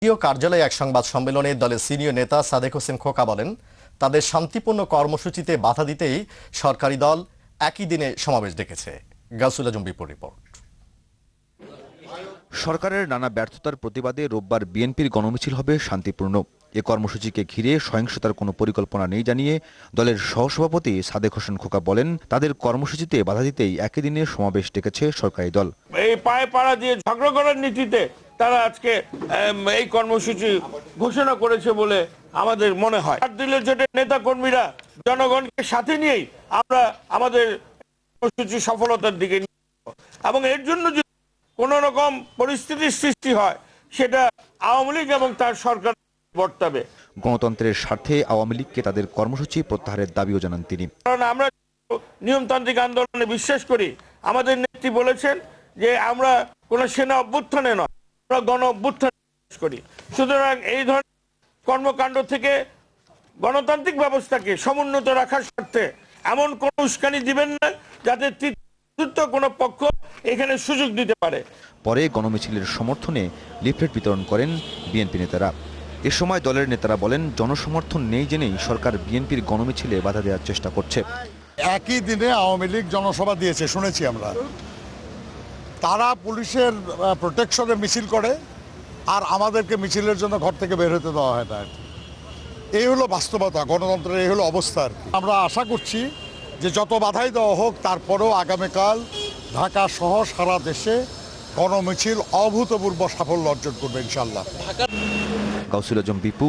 দলীয় কার্যালয়ে এক সংবাদ সম্মেলনে দলের সিনিয়র নেতা সাদেক হোসেন খোকা বলেন, তাদের শান্তিপূর্ণ কর্মসূচিতে বাধা দিতেই সরকারি দল একই দিনে সমাবেশ ডেকেছে। গাউসুল আজম বিপুর রিপোর্ট। সরকারের নানা ব্যর্থতার প্রতিবাদে রোববার বিএনপির গণমিছিল হবে শান্তিপূর্ণ। এ কর্মসূচিকে ঘিরে সহিংসতার কোনো পরিকল্পনা নেই জানিয়ে দলের সহসভাপতি সাদেক হোসেন খোকা বলেন, তাদের কর্মসূচিতে বাধা দিতেই একই দিনে সমাবেশ ডেকেছে সরকারি দল। এই পায়ে পাড়া দিয়ে ঝগড়া করার নীতিতে তারা আজকে এই কর্মসূচি ঘোষণা করেছে বলে আমাদের মনে হয়। দিলের জোটের নেতা কর্মীরা জনগণকে সাথে নিয়েই আমরা আমাদের কর্মসূচি সফলতার দিকে নিয়ে যাব এবং এর জন্য যদি কোন রকম পরিস্থিতির সৃষ্টি হয় সেটা আওয়ামী লীগ এবং তার সরকার বর্তাবে। গণতন্ত্রের স্বার্থে আওয়ামী লীগকে তাদের কর্মসূচি প্রত্যাহারের দাবিও জানান তিনি। কারণ আমরা নিয়মতান্ত্রিক আন্দোলনে বিশ্বাস করি। আমাদের নেত্রী বলেছেন যে আমরা কোন সেনা অভ্যুত্থানে নয়, আমরা গণ অভ্যুত্থানে বিশ্বাস করি। সুতরাং এই ধরনের কর্মকাণ্ড থেকে গণতান্ত্রিক ব্যবস্থাকে সমুন্নত রাখার স্বার্থে এমন কোন উস্কানি দিবেন না যাতে তৃতীয় কোন পক্ষ এখানে সুযোগ দিতে পারে। পরে গণমিছিলের সমর্থনে লিফলেট বিতরণ করেন বিএনপি নেতারা। এ সময় দলের নেতারা বলেন, জনসমর্থন নেই জেনেই সরকার বিএনপির গণমিছিলে বাধা দেওয়ার চেষ্টা করছে। একই দিনে আওয়ামী লীগ জনসভা দিয়েছে, শুনেছি আমরা। তারা পুলিশের প্রোটেকশনে মিছিল করে আর আমাদেরকে মিছিলের জন্য ঘর থেকে বের হতে দেওয়া হয় না। এই হলো বাস্তবতা, গণতন্ত্রের এই হলো অবস্থা। আমরা আশা করছি যে যত বাধাই দেওয়া হোক তারপরেও আগামীকাল ঢাকা সহ সারা দেশে গণমিছিল অভূতপূর্ব সাফল্য অর্জন করবে ইনশাল্লাহ। গাউসুল আজম বিপু,